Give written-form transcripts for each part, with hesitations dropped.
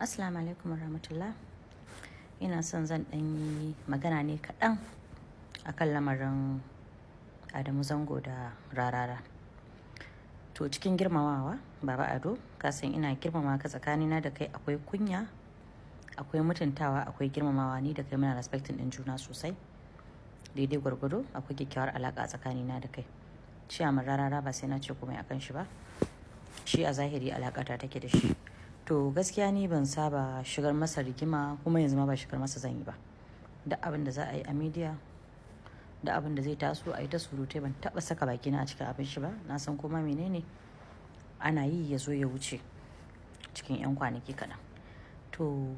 Assalamu alaikum warahmatullah. Ina son zan ɗan yi magana ne kaɗan akan lamarin Adamu Zango da Rarara. To cikin girmamawa, Baba Ado, ka san ina girmama ka, tsakanina da kai akwai kunya, akwai mutuntawa, akwai girmamawa, ni da kai muna respecting ɗin juna sosai. Daidai gwargwado akwai kyakkyawar alaƙa tsakanina da kai. Ciyaman Rarara ba sai na ce komai akan shi ba. Shi a zahiri alaƙata take da shi. To gaskiya ni ban saba shigar masa rigima, kuma yanzu ma ba shigar masa zan yi ba. Da abin da za a yi a media, da abin da zai taso a yi ta surutai, ban taɓa saka bakina a cikin abin shi ba. Na san kuma menene ana yi ya zo ya wuce cikin 'yan kwanaki kaɗan. To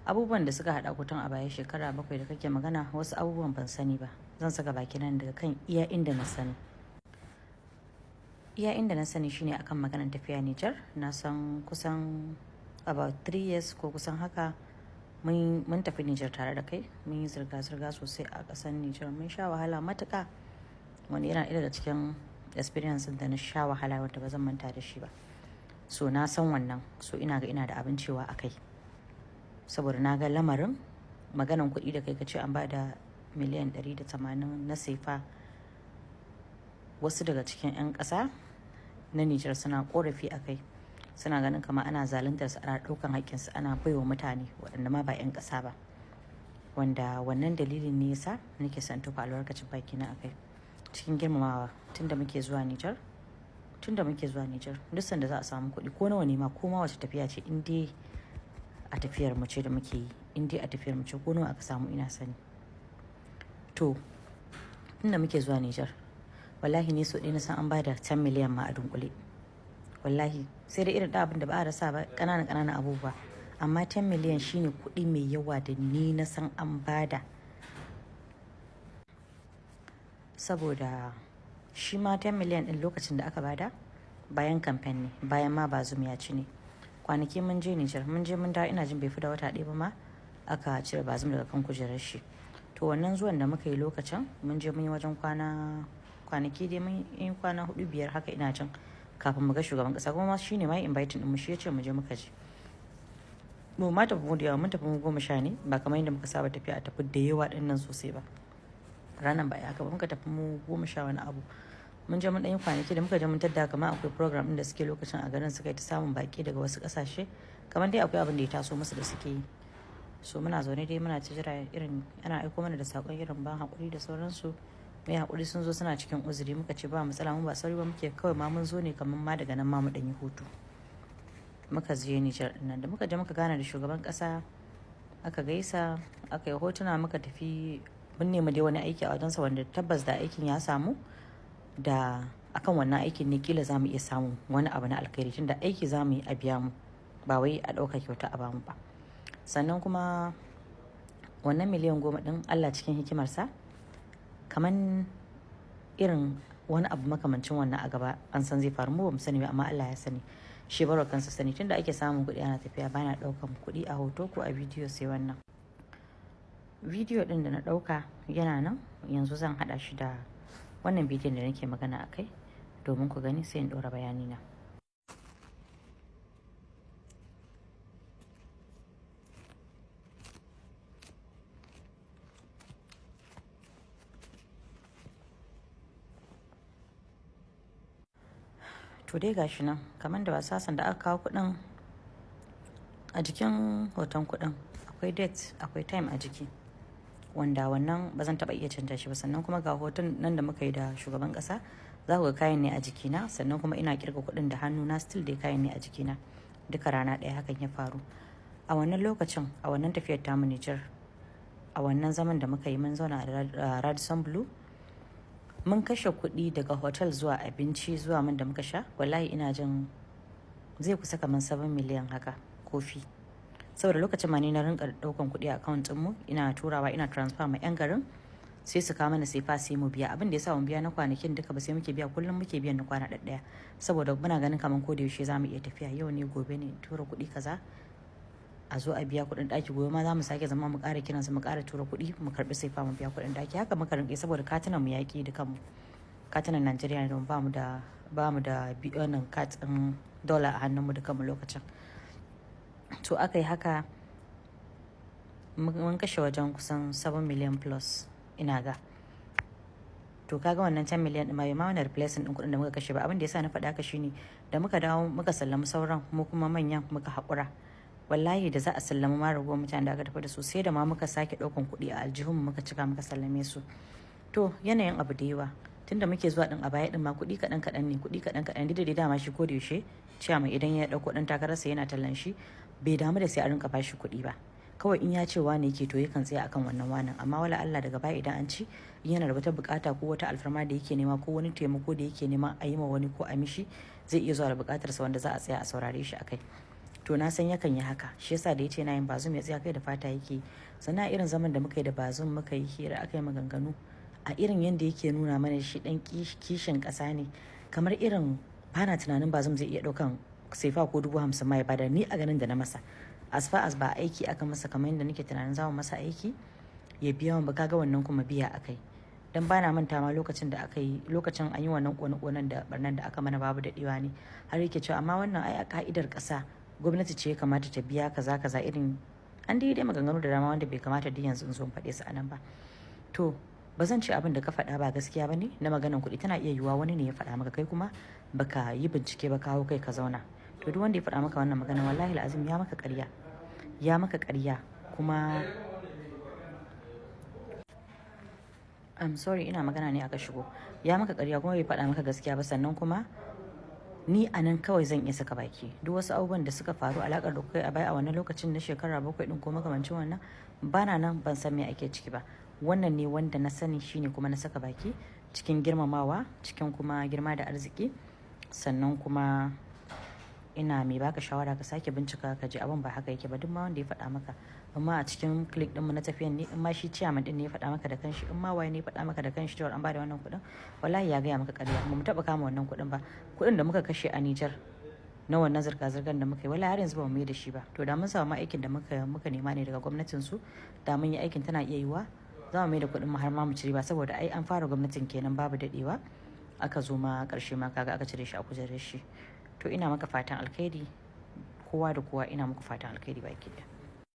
abubuwan da suka haɗa kutun a baya shekara 7 da kake magana, wasu abubuwan ban sani ba. Zan saka bakina daga kan iya inda na sani. Iya inda na sani shine akan maganar tafiya Nijar. Na san kusan about 3 years ko kusan haka mun tafi Nijar tare da kai. Mun yi zirga-zirga sosai a ƙasar Nijar. Mun sha wahala matuƙa. Wani yana ɗaya daga cikin experience da na sha wahala wanda ba zan manta da shi ba. So na san wannan. So ina da abin cewa a kai. Saboda na ga lamarin maganan kuɗi da kai ka ce an ba da miliyan 180 na sefa. Wasu daga cikin 'yan ƙasa na Nijar suna ƙorafi a kai. Suna ganin kamar ana zaluntar su, ana ɗaukan haƙƙinsu, ana baiwa mutane waɗanda ma ba 'yan ƙasa ba. Wanda wannan dalilin ne yasa nake son tufa albarkacin bakina a kai. Cikin girmamawa tunda muke zuwa Nijar. Duk sanda za a samu kuɗi ko nawa ne ma, ko ma wace tafiya ce, in dai a tafiyar mu ce da muke yi, in dai a tafiyar mu ce ko nawa aka samu ina sani. To tunda muke zuwa Nijar, wallahi ne so ɗaya na san an bada 10 miliyan ma a dunkule. Wallahi sai dai irin da abin da ba a rasa ba, ƙananan abubuwa. Amma 10 miliyan shine kuɗi mai yawa da ni na san an bada. Saboda shi ma 10 miliyan ɗin lokacin da aka bada bayan kamfen ne, bayan ma Bazum ya ci ne. Kwanaki mun je Nijar, mun je mun dawo, ina jin bai fi da wata ɗaya ba ma aka cire Bazum daga kan kujerar shi. To wannan zuwan da muka yi lokacin, mun je mun yi wajen kwanaki dai mun yi kwana 4-5 haka ina jin, kafin mu ga shugaban kasa. Kuma shi ne ma ya inviting din mu, shi ya ce mu je muka je. Mu ma tafi mu da yawa, mun tafi mu 10 ne, ba kamar yadda muka saba tafiya a tafi da yawa din nan sosai ba. Ranan ba ya haka ba, muka tafi mu 10 wani abu. Mun je mun ɗan yi kwanaki da muka je mun tadda kamar akwai program ɗin da suke lokacin a garin, suka yi ta samun baki daga wasu ƙasashe. Kamar dai akwai abin da ya taso musu da suke yi. So muna zaune dai muna ta jira, irin ana aiko mana da saƙon irin ban haƙuri da sauransu. Mai haƙuri sun zo suna cikin uzuri, muka ce ba matsala, mu ba sauri ba muke, kawai ma mun zo ne kamar ma daga nan ma mu ɗan yi hutu. Muka je Nijar ɗin nan, da muka je muka gana da shugaban ƙasa, aka gaisa, aka yi hotuna, muka tafi. Mun nemi dai wani aiki a wajensa wanda tabbas da aikin ya samu, da akan wannan aikin ne kila za mu iya samun wani abu na alkhairi, tunda aiki za mu yi a biya mu, ba wai a ɗauka kyauta a bamu ba. Sannan kuma wannan miliyan 10 ɗin, Allah cikin hikimarsa, kaman irin wani abu makamancin wannan a gaba an san zai faru, mu ba mu sani ba amma Allah ya sani. Shi barwa kansa sani, tunda ake samun kuɗi ana tafiya, bana ɗaukan kuɗi a hoto ko a bidiyo sai wannan. Bidiyo ɗin da na ɗauka yana nan, yanzu zan haɗa shi da wannan bidiyon da nake magana a kai domin ku gani, sai in ɗora bayani na. To dai gashi nan, kamar da basasan da aka kawo kuɗin a jikin hoton kuɗin, akwai date, akwai time a jiki, wanda wannan ba zan taɓa iya canja shi ba. Sannan kuma ga hoton nan da muka yi da shugaban ƙasa, za ku ga kayan ne a jikina. Sannan kuma ina kirga kuɗin da hannuna, still dai kayan ne a jikina. Duka rana ɗaya hakan ya faru. A wannan lokacin, a wannan tafiyar tamu Nijar, a wannan zaman da muka yi, mun zauna a Radisson Blu. Mun kashe kuɗi daga hotel zuwa abinci zuwa man da muka sha, wallahi ina jin zai kusa kamar 7 miliyan haka kofi. Saboda lokacin ma ni na rinka ɗaukan kuɗi a account ɗinmu, ina turawa, ina transfer ma 'yan garin, sai su kawo mana sefa sai mu biya. Abin da ya sa mu biya na kwanakin duka ba, sai muke biya kullum, muke biyan na kwana ɗaya. Saboda muna ganin kamar ko da yaushe za mu iya tafiya, yau ne gobe ne tura kuɗi kaza, a zo a biya kuɗin ɗaki, gobe ma za mu sake zama mu ƙara kiransu, mu ƙara tura kuɗi, mu karɓi sefa mu biya kuɗin ɗaki. Haka muka rinƙe, saboda katunan mu yaƙi da kanmu. Katunan Najeriya ne, don ba mu da wannan katin dola a hannunmu da kanmu lokacin. so aka yi haka mun kashe wajen kusan 7 million plus ina ga. To kaga wannan 10 million din ma bai ma wani replacing din kuɗin da muka kashe ba. Abin da yasa na faɗa haka shine da muka dawo muka sallami sauran mu kuma manyan muka haƙura. Wallahi da za a sallama ma ragowar mutane da aka tafi da su sai da ma muka sake ɗaukan kuɗi a aljihun muka cika muka sallame su. To yanayin abu da yawa tunda muke zuwa din a baya din ma kuɗi kaɗan kaɗan ne, kuɗi kaɗan kaɗan da dama shi ko da yaushe cewa mai idan ya ɗauko ɗan takararsa yana tallan shi bai damu da sai a rinka bashi kuɗi ba. Kawai in ya ce wane yake to yakan tsaya akan wannan wanan, amma wala Allah daga baya idan an ci yana da wata bukata ko wata alfarma da yake nema ko wani taimako da yake nema a yi ma wani ko a mishi zai iya zuwa da bukatarsa wanda za a tsaya a saurare shi akai. To na san yakan yi haka, shi yasa da yace na yin Bazum ya tsaya kai da fata yake. Sannan irin zaman da muka yi da Bazum muka yi hira aka yi maganganu a irin yanda yake nuna mana shi dan kishin kasa ne, kamar irin bana tunanin Bazum zai iya daukan sefa ko 50,000 ma ya bada ni a ganin da na masa. As far as ba aiki aka masa kamar yadda nake tunanin za mu masa aiki ya biya mu ba, kaga wannan kuma biya akai. Dan bana manta ma lokacin da aka yi lokacin an yi wannan kone-konen da barnan da aka mana babu daɗewa ne har yake cewa amma wannan ai a ka'idar ƙasa gwamnati ce ya kamata ta biya kaza kaza irin an dai maganganu da dama wanda bai kamata da yanzu in zo in faɗe su anan ba. To ba zan ce abin da ka faɗa ba gaskiya ba ne na maganan kuɗi, tana iya yiwuwa wani ne ya faɗa maka kai kuma baka yi bincike ba kawo kai ka zauna. To duk wanda ya faɗa maka wannan magana wallahi al'azim ya maka ƙarya, ya maka ƙarya kuma I'm sorry ina magana ne aka shigo, ya maka ƙarya kuma bai faɗa maka gaskiya ba. Sannan kuma ni a nan kawai zan iya saka baki duk wasu abubuwan da suka faru alaƙar da kai a baya a wannan lokacin na shekara 7 din ko makamancin wannan bana nan ban san me ake ciki ba. Wannan ne wanda na sani shine kuma na saka baki cikin girmamawa cikin kuma girma da arziki. Sannan kuma ina mai baka shawara ka sake bincika ka ji abin ba haka yake ba. Duk ma wanda ya faɗa maka amma a cikin click din mu na tafiyan ne in ma shi chairman din ne ya faɗa maka da kanshi in ma waye ne ya faɗa maka da kanshi cewa an bada wannan kuɗin wallahi ya gaya maka ƙarya. Mu taɓa kama wannan kuɗin ba, kuɗin da muka kashe a Niger na wannan zirga-zirgar da muka yi wallahi har yanzu ba mu yi da shi ba. To da mun samu aikin da muka nema ne daga gwamnatin su da mun yi aikin tana iya yiwa za mu mai da kuɗin mu har ma mu cire ba, saboda ai an fara gwamnatin kenan babu daɗewa aka zo ma ƙarshe ma kaga aka cire shi a kujerar shi. To ina maka fatan alkhairi kowa da kowa, ina muku fatan alkhairi baki ɗaya.